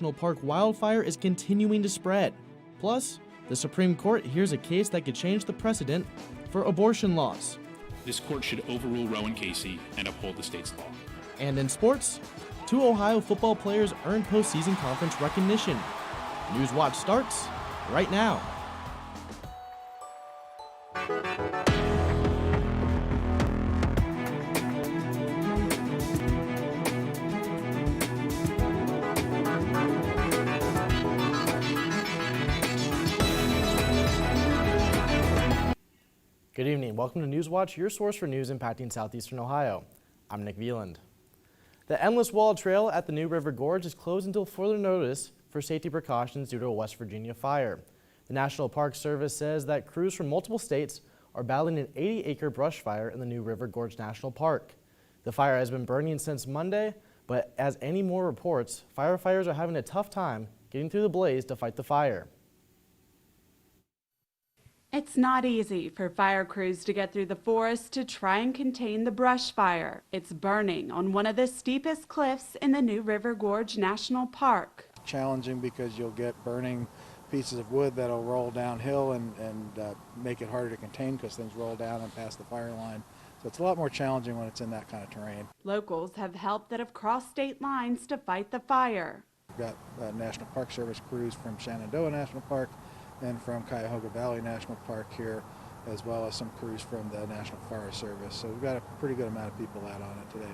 National Park wildfire is continuing to spread. Plus, the Supreme Court hears a case that could change the precedent for abortion laws. This court should overrule Roe and Casey and uphold the state's law. And in sports, 2 Ohio football players earned postseason conference recognition. Newswatch starts right now. Good evening. Welcome to Newswatch, your source for news impacting southeastern Ohio. I'm Nick Veland. The Endless Wall Trail at the New River Gorge is closed until further notice for safety precautions due to a West Virginia fire. The National Park Service says that crews from multiple states are battling an 80-acre brush fire in the New River Gorge National Park. The fire has been burning since Monday, but as any more reports, firefighters are having a tough time getting through the blaze to fight the fire. It's not easy for fire crews to get through the forest to try and contain the brush fire. It's burning on one of the steepest cliffs in the New River Gorge National Park. Challenging because you'll get burning pieces of wood that'll roll downhill and make it harder to contain because things roll down and past the fire line. So it's a lot more challenging when it's in that kind of terrain. Locals have help that have crossed state lines to fight the fire. We've got National Park Service crews from Shenandoah National Park and from Cuyahoga Valley National Park here, as well as some crews from the National Forest Service. So we've got a pretty good amount of people out on it today.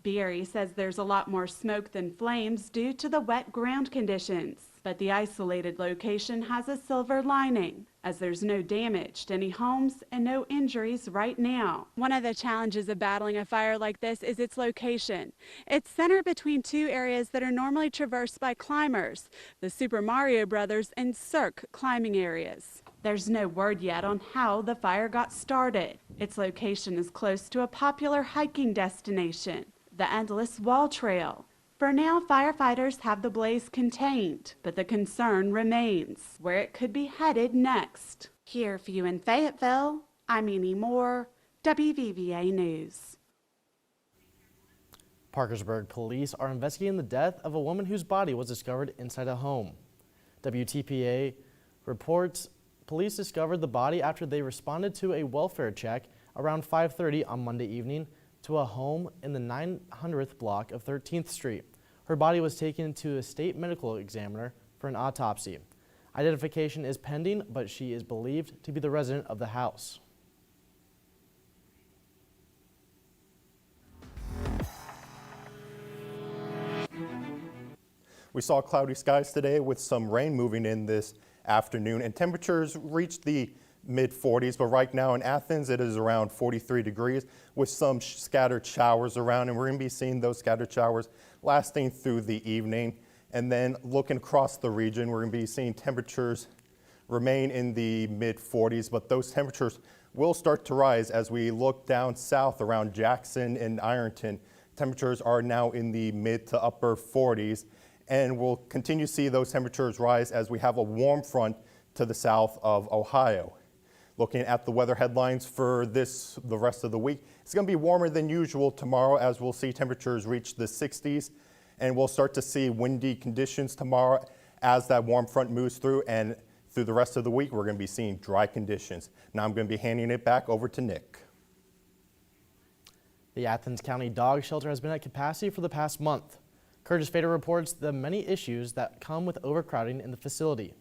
Beery says there's a lot more smoke than flames due to the wet ground conditions, but the isolated location has a silver lining, as there's no damage to any homes and no injuries right now. One of the challenges of battling a fire like this is its location. It's centered between 2 areas that are normally traversed by climbers, the Super Mario Brothers and Cirque climbing areas. There's no word yet on how the fire got started. Its location is close to a popular hiking destination, the Endless Wall Trail. For now, firefighters have the blaze contained, but the concern remains where it could be headed next. Here for you in Fayetteville, I'm Annie Moore, WVVA News. Parkersburg police are investigating the death of a woman whose body was discovered inside a home. WTPA reports police discovered the body after they responded to a welfare check around 5:30 on Monday evening to a home in the 900th block of 13th Street. Her body was taken to a state medical examiner for an autopsy. Identification is pending, but she is believed to be the resident of the house. We saw cloudy skies today with some rain moving in this afternoon, and temperatures reached the mid-40s, but right now in Athens it is around 43 degrees with some scattered showers around, and we're going to be seeing those scattered showers lasting through the evening. And then looking across the region, we're going to be seeing temperatures remain in the mid-40s, but those temperatures will start to rise as we look down south around Jackson and Ironton. Temperatures are now in the mid to upper 40s, and we'll continue to see those temperatures rise as we have a warm front to the south of Ohio. Looking at the weather headlines for the rest of the week, it's going to be warmer than usual tomorrow as we'll see temperatures reach the 60s, and we'll start to see windy conditions tomorrow as that warm front moves through, and through the rest of the week we're going to be seeing dry conditions. Now I'm going to be handing it back over to Nick. The Athens County Dog Shelter has been at capacity for the past month. Curtis Fader reports the many issues that come with overcrowding in the facility.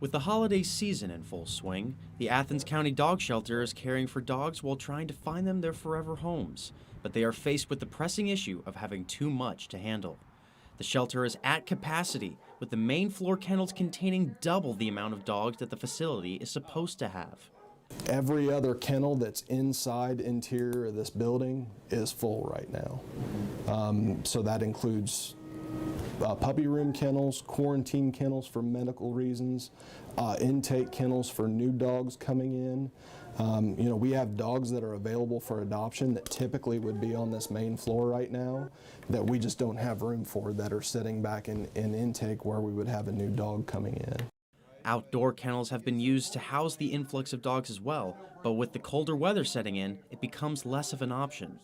With the holiday season in full swing, the Athens County Dog Shelter is caring for dogs while trying to find them their forever homes. But they are faced with the pressing issue of having too much to handle. The shelter is at capacity, with the main floor kennels containing double the amount of dogs that the facility is supposed to have. Every other kennel that's inside interior of this building is full right now. So that includes puppy room kennels, quarantine kennels for medical reasons, intake kennels for new dogs coming in. We have dogs that are available for adoption that typically would be on this main floor right now that we just don't have room for, that are sitting back in intake where we would have a new dog coming in. Outdoor kennels have been used to house the influx of dogs as well, but with the colder weather setting in, it becomes less of an option.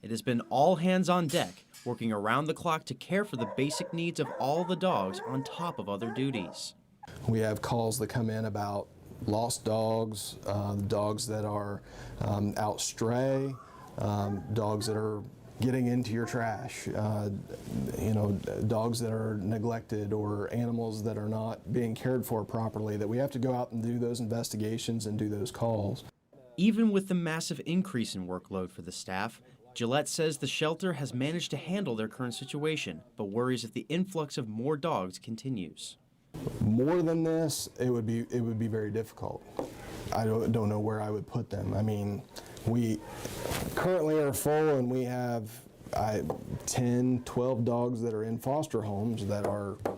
It has been all hands on deck, working around the clock to care for the basic needs of all the dogs on top of other duties. We have calls that come in about lost dogs, dogs that are out stray, dogs that are getting into your trash, dogs that are neglected or animals that are not being cared for properly, that we have to go out and do those investigations and do those calls. Even with the massive increase in workload for the staff, Gillette says the shelter has managed to handle their current situation, but worries if the influx of more dogs continues. More than this, it would be very difficult. I don't know where I would put them. I mean, we currently are full, and we have 10, 12 dogs that are in foster homes that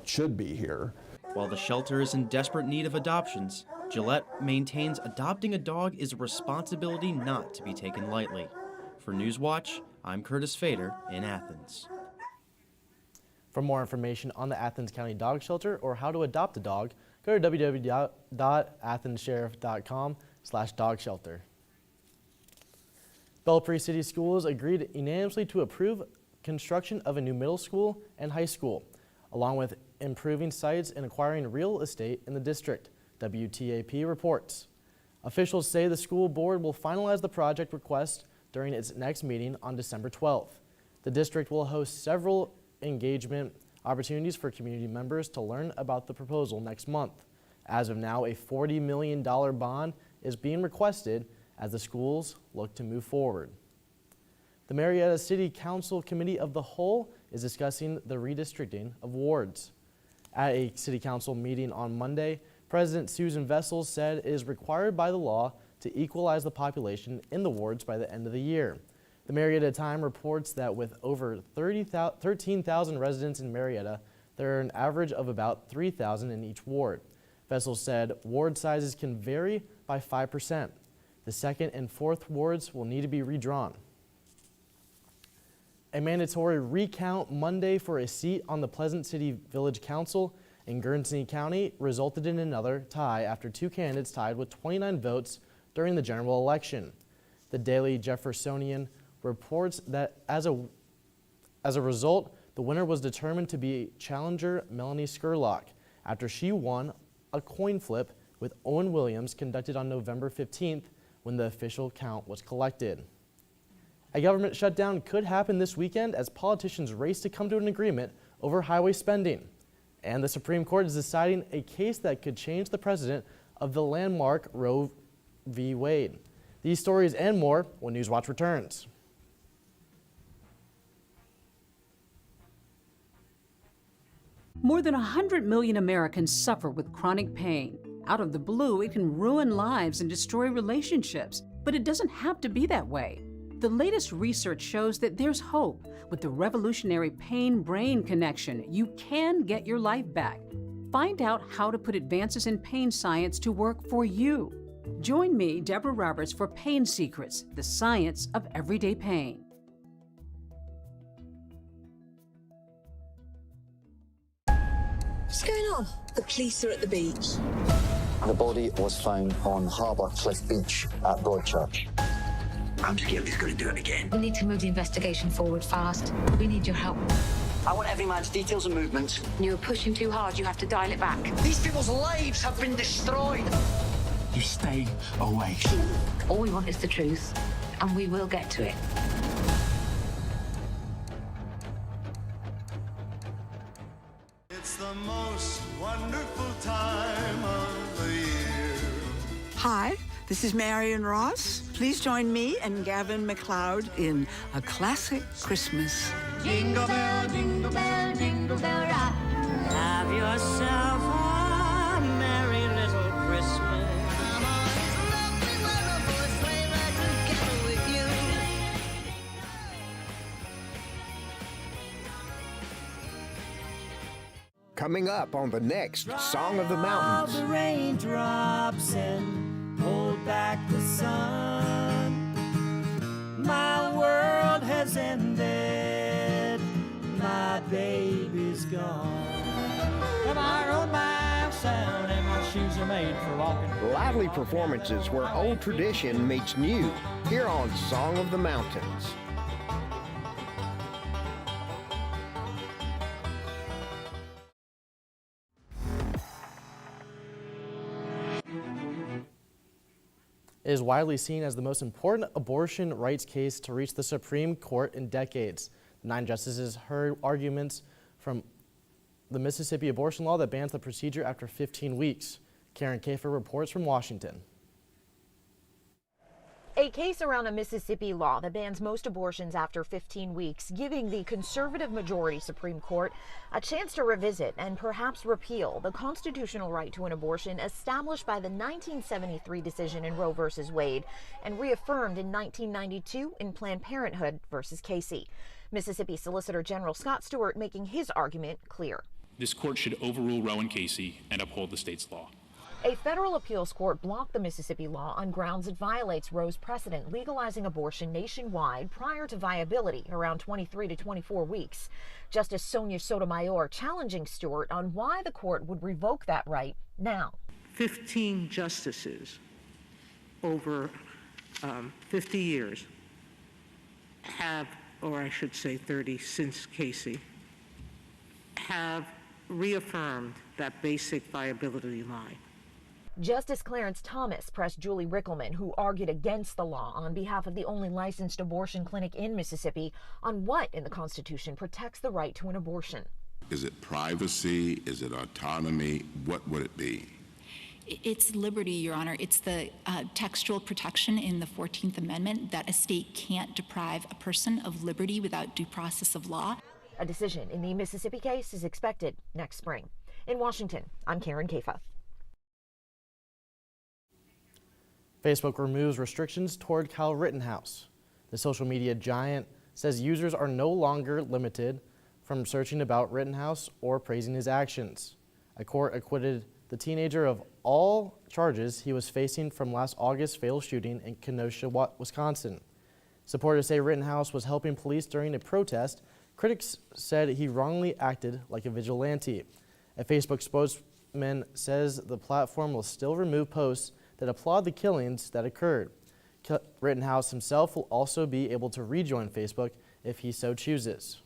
should be here. While the shelter is in desperate need of adoptions, Gillette maintains adopting a dog is a responsibility not to be taken lightly. For Newswatch, I'm Curtis Fader in Athens. For more information on the Athens County Dog Shelter or how to adopt a dog, go to www.athenssheriff.com/dogshelter. Belpre City Schools agreed unanimously to approve construction of a new middle school and high school, along with improving sites and acquiring real estate in the district, WTAP reports. Officials say the school board will finalize the project request during its next meeting on December 12th. The district will host several engagement opportunities for community members to learn about the proposal next month. As of now, a $40 million bond is being requested as the schools look to move forward. The Marietta City Council Committee of the Whole is discussing the redistricting of wards. At a City Council meeting on Monday, President Susan Vessels said it is required by the law to equalize the population in the wards by the end of the year. The Marietta Times reports that with over 13,000 residents in Marietta, there are an average of about 3,000 in each ward. Vessels said ward sizes can vary by 5%. The second and fourth wards will need to be redrawn. A mandatory recount Monday for a seat on the Pleasant City Village Council in Guernsey County resulted in another tie after two candidates tied with 29 votes during the general election. The Daily Jeffersonian reports that as a result, the winner was determined to be challenger Melanie Skurlock after she won a coin flip with Owen Williams conducted on November 15th when the official count was collected. A government shutdown could happen this weekend as politicians race to come to an agreement over highway spending. And the Supreme Court is deciding a case that could change the precedent of the landmark Roe v. Wade. These stories and more when Newswatch returns. More than 100 million Americans suffer with chronic pain. Out of the blue, it can ruin lives and destroy relationships, but it doesn't have to be that way. The latest research shows that there's hope. With the revolutionary pain-brain connection, you can get your life back. Find out how to put advances in pain science to work for you. Join me, Deborah Roberts, for Pain Secrets, the science of everyday pain. What's going on? The police are at the beach. The body was found on Harbour Cliff Beach at Broadchurch. I'm scared he's going to do it again. We need to move the investigation forward fast. We need your help. I want every man's details and movements. You're pushing too hard. You have to dial it back. These people's lives have been destroyed. You stay away. All we want is the truth, and we will get to it. It's the most wonderful time of the year. Hi, this is Marion Ross. Please join me and Gavin MacLeod in A Classic Christmas. Jingle bell, jingle bell, jingle bell rock. Have yourself a merry little Christmas. Come on, it's lovely weather for a sleigh ride together with you. Coming up on the next Song of the Mountains. The raindrops and hold back the sun. My world has ended. My baby's gone. Am I rode myself and my shoes are made for walking. Lively performances where old tradition meets new here on Song of the Mountains. It is widely seen as the most important abortion rights case to reach the Supreme Court in decades. The 9 justices heard arguments from the Mississippi abortion law that bans the procedure after 15 weeks. Karen Kafer reports from Washington. A case around a Mississippi law that bans most abortions after 15 weeks, giving the conservative majority Supreme Court a chance to revisit and perhaps repeal the constitutional right to an abortion established by the 1973 decision in Roe v. Wade and reaffirmed in 1992 in Planned Parenthood v. Casey. Mississippi Solicitor General Scott Stewart making his argument clear. This court should overrule Roe and Casey and uphold the state's law. A federal appeals court blocked the Mississippi law on grounds it violates Roe's precedent legalizing abortion nationwide prior to viability around 23 to 24 weeks. Justice Sonia Sotomayor challenging Stewart on why the court would revoke that right now. 15 justices over 50 years have, or I should say 30 since Casey, have reaffirmed that basic viability line. Justice Clarence Thomas pressed Julie Rickleman, who argued against the law on behalf of the only licensed abortion clinic in Mississippi, on what in the Constitution protects the right to an abortion. Is it privacy? Is it autonomy? What would it be? It's liberty, Your Honor. It's the textual protection in the 14th Amendment that a state can't deprive a person of liberty without due process of law. A decision in the Mississippi case is expected next spring. In Washington, I'm Karen Kafa. Facebook removes restrictions toward Kyle Rittenhouse. The social media giant says users are no longer limited from searching about Rittenhouse or praising his actions. A court acquitted the teenager of all charges he was facing from last August's fatal shooting in Kenosha, Wisconsin. Supporters say Rittenhouse was helping police during a protest. Critics said he wrongly acted like a vigilante. A Facebook spokesman says the platform will still remove posts that applaud the killings that occurred. Rittenhouse himself will also be able to rejoin Facebook if he so chooses.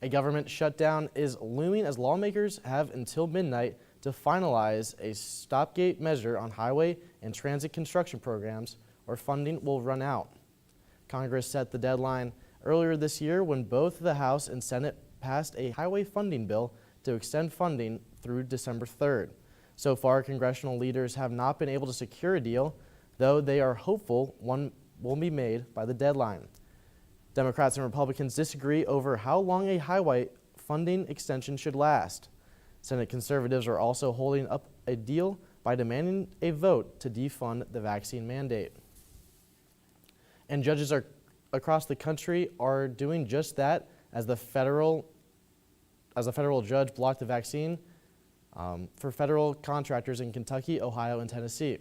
A government shutdown is looming as lawmakers have until midnight to finalize a stopgate measure on highway and transit construction programs, or funding will run out. Congress set the deadline earlier this year when both the House and Senate passed a highway funding bill to extend funding through December 3rd. So far, congressional leaders have not been able to secure a deal, though they are hopeful one will be made by the deadline. Democrats and Republicans disagree over how long a highway funding extension should last. Senate conservatives are also holding up a deal by demanding a vote to defund the vaccine mandate. And judges across the country are doing just that as a federal judge blocked the vaccine for federal contractors in Kentucky, Ohio, and Tennessee.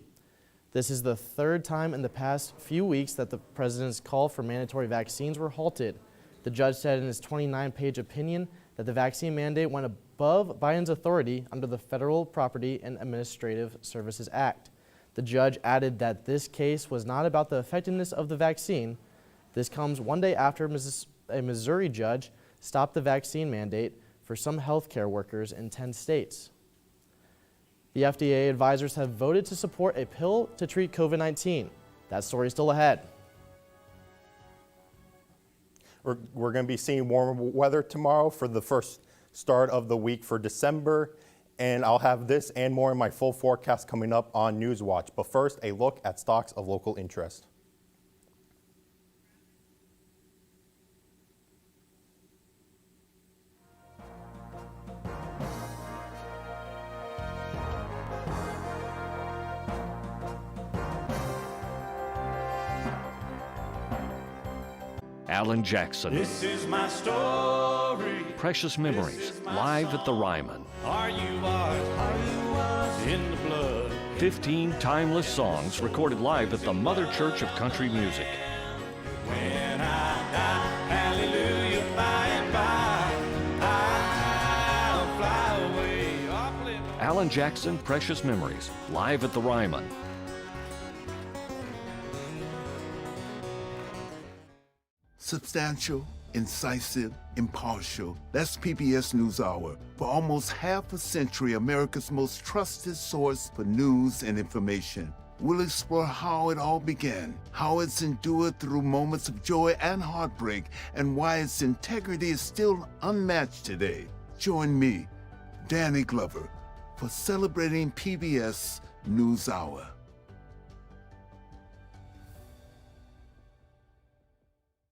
This is the third time in the past few weeks that the president's call for mandatory vaccines were halted. The judge said in his 29-page opinion that the vaccine mandate went above Biden's authority under the Federal Property and Administrative Services Act. The judge added that this case was not about the effectiveness of the vaccine. This comes one day after a Missouri judge stopped the vaccine mandate for some healthcare workers in 10 states. The FDA advisors have voted to support a pill to treat COVID-19. That story is still ahead. We're going to be seeing warmer weather tomorrow for the first start of the week for December. And I'll have this and more in my full forecast coming up on Newswatch. But first, a look at stocks of local interest. Alan Jackson. This is my story. Precious Memories, live at the Ryman. Are you ours in the blood? 15 timeless songs recorded live at the Mother Church of Country Music. When I die, hallelujah, by and by, I'll fly away. Alan Jackson, Precious Memories, live at the Ryman. Substantial, incisive, impartial. That's PBS NewsHour. For almost half a century, America's most trusted source for news and information. we'll explore how it all began, how it's endured through moments of joy and heartbreak, and why its integrity is still unmatched today. Join me, Danny Glover, for celebrating PBS NewsHour.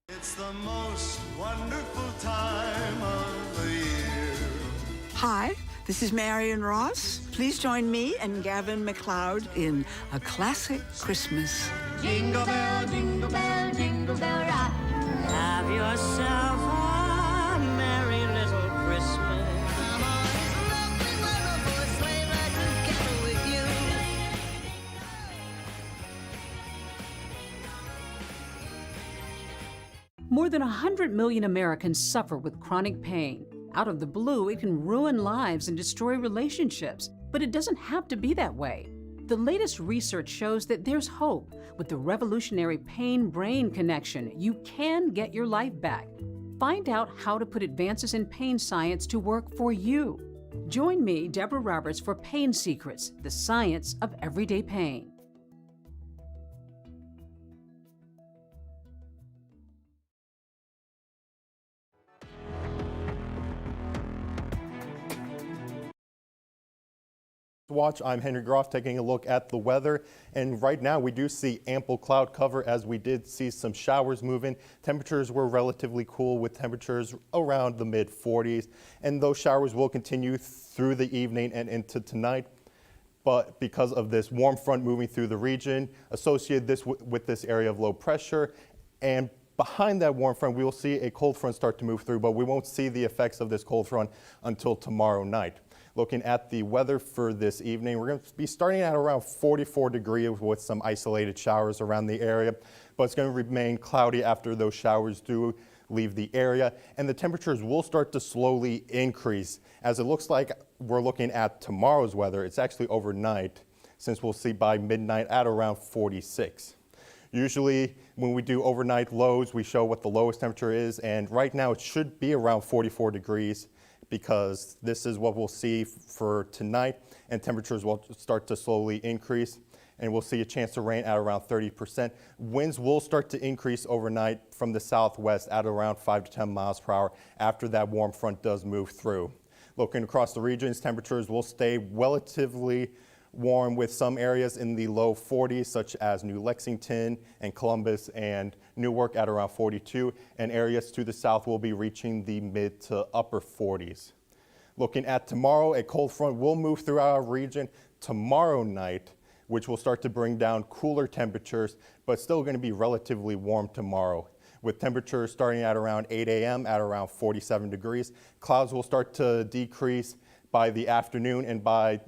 It's the most wonderful time of the year. Hi, this is Marion Ross. Please join me and Gavin MacLeod in A Classic Christmas. Jingle bell, jingle bell, jingle bell rock. Have yourself a merry little Christmas. More than 100 million Americans suffer with chronic pain. Out of the blue, it can ruin lives and destroy relationships, but it doesn't have to be that way. The latest research shows that there's hope. With the revolutionary pain-brain connection, you can get your life back. Find out how to put advances in pain science to work for you. Join me, Deborah Roberts, for Pain Secrets, the science of everyday pain. Watch. I'm Henry Groff taking a look at the weather, and right now we do see ample cloud cover as we did see some showers moving. Temperatures were relatively cool with temperatures around the mid 40s, and those showers will continue through the evening and into tonight. But because of this warm front moving through the region, associated with this area of low pressure, and behind that warm front we will see a cold front start to move through, but we won't see the effects of this cold front until tomorrow night. Looking at the weather for this evening, we're going to be starting at around 44 degrees with some isolated showers around the area, but it's going to remain cloudy after those showers do leave the area, and the temperatures will start to slowly increase. As it looks like we're looking at tomorrow's weather, it's actually overnight, since we'll see by midnight at around 46. Usually when we do overnight lows, we show what the lowest temperature is, and right now it should be around 44 degrees. Because this is what we'll see for tonight, and temperatures will start to slowly increase, and we'll see a chance to rain at around 30%. Winds will start to increase overnight from the southwest at around 5 to 10 miles per hour after that warm front does move through. Looking across the regions, temperatures will stay relatively warm with some areas in the low 40s, such as New Lexington and Columbus and Newark at around 42, and areas to the south will be reaching the mid to upper 40s. Looking at tomorrow, a cold front will move through our region tomorrow night, which will start to bring down cooler temperatures, but still going to be relatively warm tomorrow, with temperatures starting at around 8 a.m. at around 47 degrees. Clouds will start to decrease by the afternoon, and by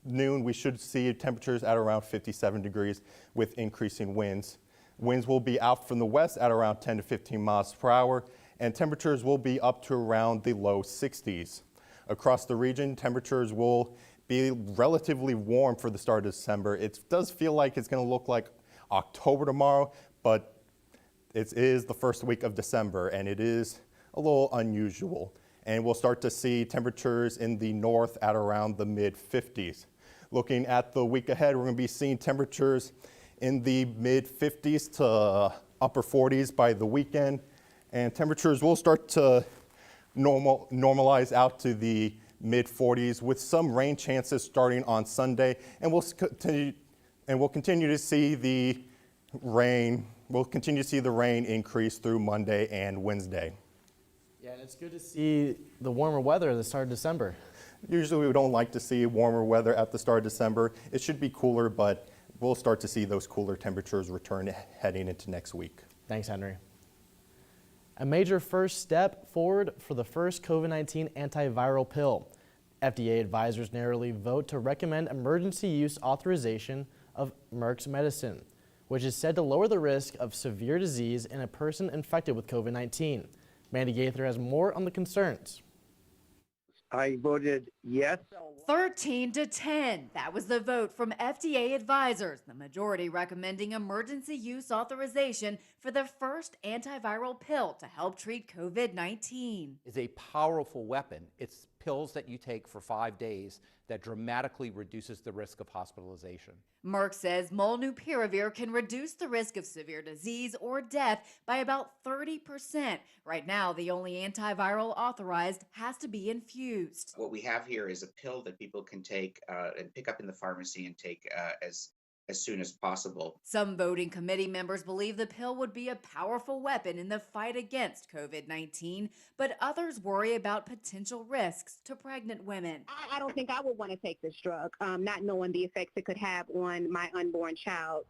noon we should see temperatures at around 57 degrees with increasing winds. Winds will be out from the west at around 10 to 15 miles per hour, and temperatures will be up to around the low 60s. Across the region, temperatures will be relatively warm for the start of December. It does feel like it's going to look like October tomorrow, but it is the first week of December, and it is a little unusual. And we'll start to see temperatures in the north at around the mid 50s. Looking at the week ahead, we're going to be seeing temperatures in the mid 50s to upper 40s by the weekend, and temperatures will start to normalize out to the mid 40s with some rain chances starting on Sunday, and we'll continue to see the rain. We'll continue to see the rain increase through Monday and Wednesday. Yeah, and it's good to see the warmer weather at the start of December. Usually we don't like to see warmer weather at the start of December. It should be cooler, but we'll start to see those cooler temperatures return heading into next week. Thanks, Henry. A major first step forward for the first COVID-19 antiviral pill. FDA advisors narrowly vote to recommend emergency use authorization of Merck's medicine, which is said to lower the risk of severe disease in a person infected with COVID-19. Mandy Gaither has more on the concerns. I voted yes. 13-10. That was the vote from FDA advisors, the majority recommending emergency use authorization for the first antiviral pill to help treat COVID-19. Is a powerful weapon. It's pills that you take for 5 days that dramatically reduces the risk of hospitalization. Merck says molnupiravir can reduce the risk of severe disease or death by about 30%. Right now, the only antiviral authorized has to be infused. What we have here is a pill that people can take and pick up in the pharmacy and take as soon as possible. Some voting committee members believe the pill would be a powerful weapon in the fight against COVID-19, but others worry about potential risks to pregnant women. I don't think I would want to take this drug, not knowing the effects it could have on my unborn child.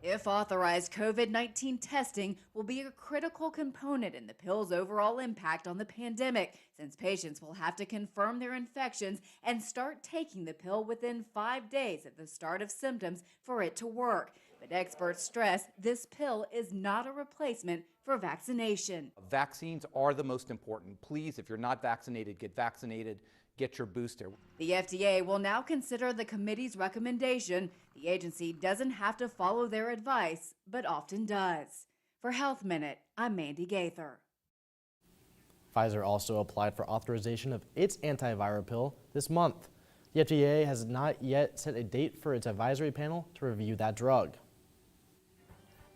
If authorized, COVID-19 testing will be a critical component in the pill's overall impact on the pandemic, since patients will have to confirm their infections and start taking the pill within 5 days of the start of symptoms for it to work. But experts stress this pill is not a replacement for vaccination. Vaccines are the most important. Please, if you're not vaccinated, get vaccinated. Get your booster. The FDA will now consider the committee's recommendation. The agency doesn't have to follow their advice, but often does. For Health Minute, I'm Mandy Gaither. Pfizer also applied for authorization of its antiviral pill this month. The FDA has not yet set a date for its advisory panel to review that drug.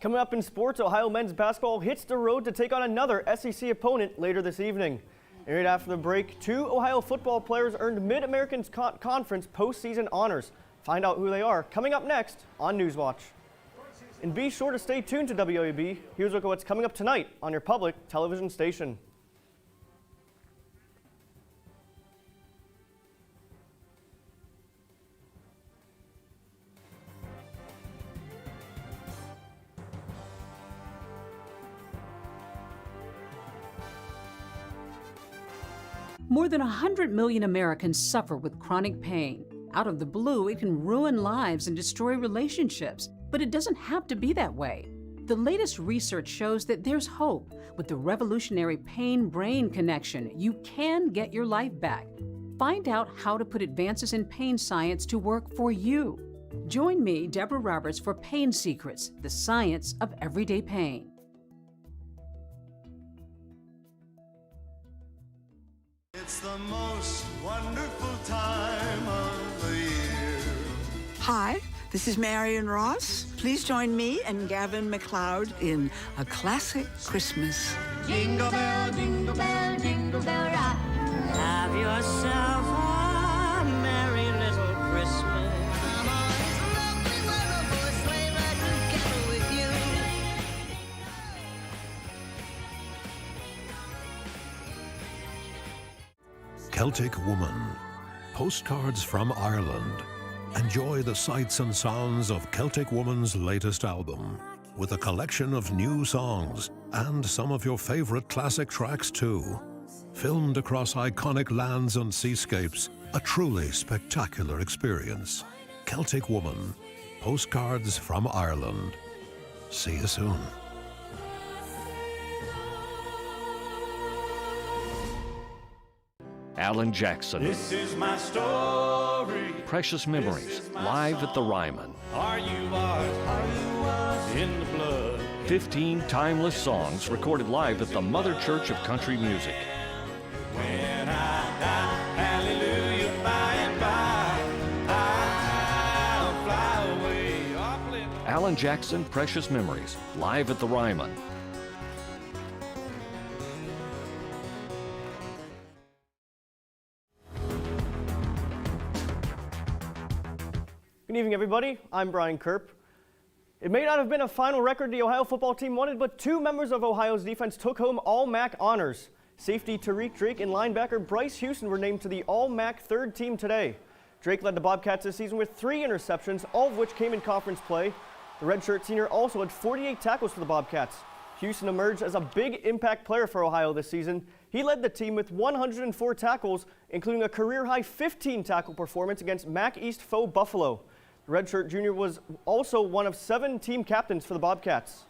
Coming up in sports, Ohio men's basketball hits the road to take on another SEC opponent later this evening. And right after the break, 2 Ohio football players earned Mid-American Conference postseason honors. Find out who they are coming up next on Newswatch. And be sure to stay tuned to WOUB. Here's a look at what's coming up tonight on your public television station. More than 100 million Americans suffer with chronic pain. Out of the blue, it can ruin lives and destroy relationships, but it doesn't have to be that way. The latest research shows that there's hope. With the revolutionary pain-brain connection, you can get your life back. Find out how to put advances in pain science to work for you. Join me, Deborah Roberts, for Pain Secrets, the science of everyday pain. It's the most wonderful time of the year. Hi, this is Marion Ross. Please join me and Gavin MacLeod in A Classic Christmas. Jingle bell, jingle bell, jingle bell rock. Have yourself a merry little Christmas. Mama, it's lovely weather for a sleigh ride together with you. Celtic Woman, postcards from Ireland. Enjoy the sights and sounds of Celtic Woman's latest album, with a collection of new songs and some of your favorite classic tracks too. Filmed across iconic lands and seascapes, a truly spectacular experience. Celtic Woman, postcards from Ireland. See you soon. Alan Jackson. This is my story. Precious Memories, live at the Ryman. Are you ours in the blood? 15 timeless songs recorded live at the Mother Church of Country Music. When I die, hallelujah, by and by, I'll fly away. Alan Jackson, Precious Memories, live at the Ryman. Good evening, everybody. I'm Brian Kerp. It may not have been a final record the Ohio football team wanted, but 2 members of Ohio's defense took home All-MAC honors. Safety Tariq Drake and linebacker Bryce Houston were named to the All-MAC third team today. Drake led the Bobcats this season with 3 interceptions, all of which came in conference play. The redshirt senior also had 48 tackles for the Bobcats. Houston emerged as a big impact player for Ohio this season. He led the team with 104 tackles, including a career-high 15 tackle performance against MAC East foe Buffalo. The redshirt junior was also one of 7 team captains for the Bobcats.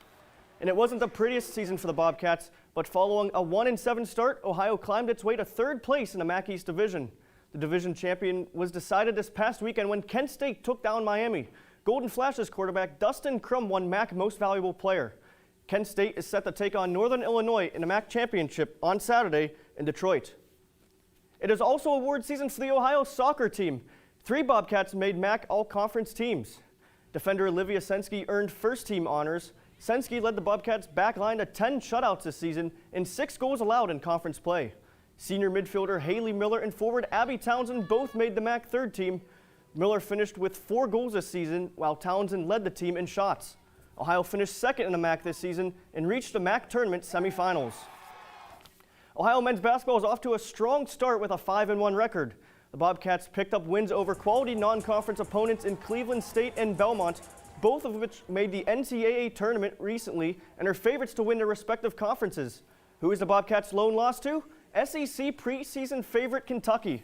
And it wasn't the prettiest season for the Bobcats, but following a 1-7 start, Ohio climbed its way to 3rd place in the MAC East division. The division champion was decided this past weekend when Kent State took down Miami. Golden Flashes quarterback Dustin Crum won MAC Most Valuable Player. Kent State is set to take on Northern Illinois in the MAC championship on Saturday in Detroit. It is also award season for the Ohio soccer team. 3 Bobcats made MAC all-conference teams. Defender Olivia Sensky earned first-team honors. Sensky led the Bobcats' back line to 10 shutouts this season and 6 goals allowed in conference play. Senior midfielder Haley Miller and forward Abby Townsend both made the MAC third team. Miller finished with 4 goals this season, while Townsend led the team in shots. Ohio finished second in the MAC this season and reached the MAC tournament semifinals. Ohio men's basketball is off to a strong start with a 5-1 record. The Bobcats picked up wins over quality non-conference opponents in Cleveland State and Belmont, both of which made the NCAA tournament recently and are favorites to win their respective conferences. Who is the Bobcats' lone loss to? SEC preseason favorite Kentucky.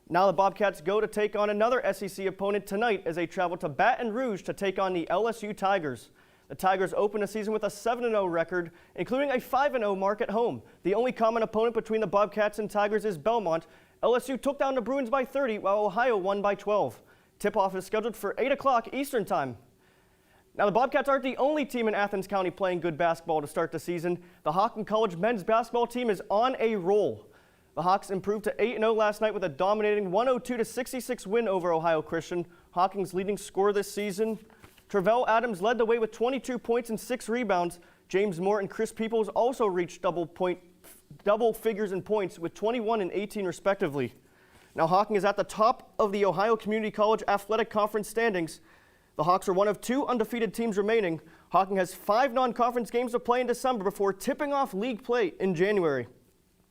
Now the Bobcats go to take on another SEC opponent tonight as they travel to Baton Rouge to take on the LSU Tigers. The Tigers open the season with a 7-0 record, including a 5-0 mark at home. The only common opponent between the Bobcats and Tigers is Belmont. LSU took down the Bruins by 30, while Ohio won by 12. Tip-off is scheduled for 8 o'clock Eastern Time. Now, the Bobcats aren't the only team in Athens County playing good basketball to start the season. The Hawken College men's basketball team is on a roll. The Hawks improved to 8-0 last night with a dominating 102-66 win over Ohio Christian. Hawking's leading scorer this season, Travell Adams, led the way with 22 points and 6 rebounds. James Moore and Chris Peoples also reached double figures in points with 21 and 18 respectively. Now Hawking is at the top of the Ohio Community College Athletic Conference standings. The Hawks are one of 2 undefeated teams remaining. Hawking has 5 non-conference games to play in December before tipping off league play in January.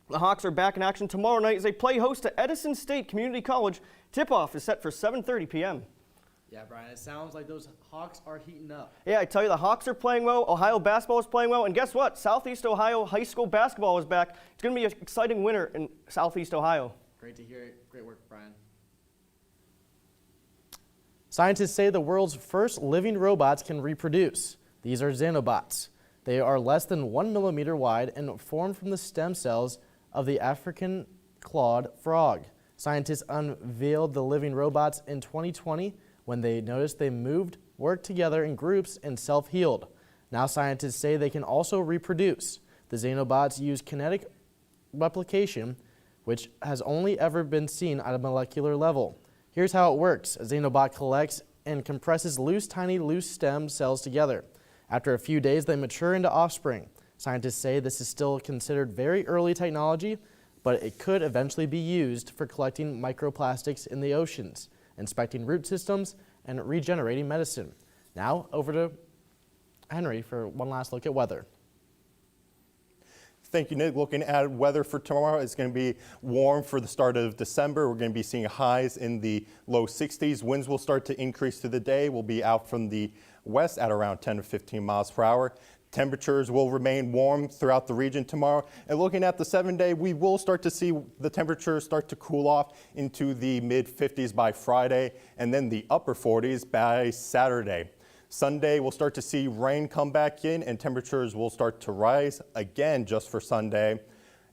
The Hawks are back in action tomorrow night as they play host to Edison State Community College. Tip-off is set for 7:30 p.m. Yeah, Brian, it sounds like those Hawks are heating up. Yeah, I tell you, the Hawks are playing well. Ohio basketball is playing well. And guess what? Southeast Ohio high school basketball is back. It's going to be an exciting winter in Southeast Ohio. Great to hear it. Great work, Brian. Scientists say the world's first living robots can reproduce. These are xenobots. They are less than 1 millimeter wide and formed from the stem cells of the African clawed frog. Scientists unveiled the living robots in 2020 when they noticed they moved, worked together in groups, and self-healed. Now scientists say they can also reproduce. The xenobots use kinetic replication, which has only ever been seen at a molecular level. Here's how it works. A xenobot collects and compresses tiny loose stem cells together. After a few days, they mature into offspring. Scientists say this is still considered very early technology, but it could eventually be used for collecting microplastics in the oceans, inspecting root systems, and regenerating medicine. Now, over to Henry for one last look at weather. Thank you, Nick. Looking at weather for tomorrow, it's going to be warm for the start of December. We're going to be seeing highs in the low 60s. Winds will start to increase through the day. We'll be out from the west at around 10 to 15 miles per hour. Temperatures will remain warm throughout the region tomorrow. And looking at the 7-day, we will start to see the temperatures start to cool off into the mid-50s by Friday and then the upper 40s by Saturday. Sunday, we'll start to see rain come back in and temperatures will start to rise again just for Sunday.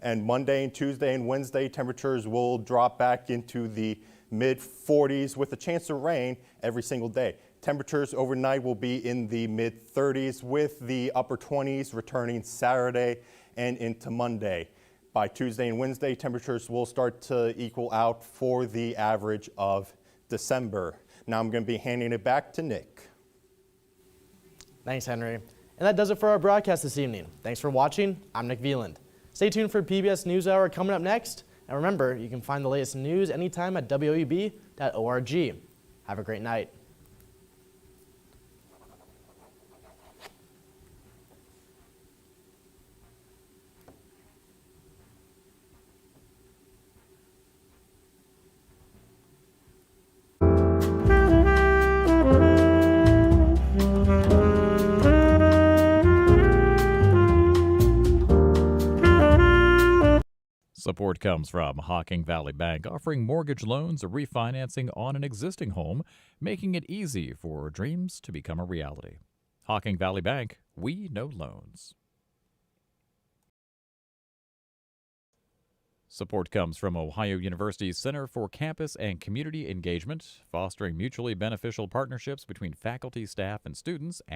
And Monday and Tuesday and Wednesday, temperatures will drop back into the mid-40s with a chance of rain every single day. Temperatures overnight will be in the mid-30s with the upper 20s returning Saturday and into Monday. By Tuesday and Wednesday, temperatures will start to equal out for the average of December. Now I'm going to be handing it back to Nick. Thanks, Henry. And that does it for our broadcast this evening. Thanks for watching. I'm Nick Veland. Stay tuned for PBS NewsHour coming up next. And remember, you can find the latest news anytime at woub.org. Have a great night. Support comes from Hocking Valley Bank, offering mortgage loans or refinancing on an existing home, making it easy for dreams to become a reality. Hocking Valley Bank, we know loans. Support comes from Ohio University's Center for Campus and Community Engagement, fostering mutually beneficial partnerships between faculty, staff, and students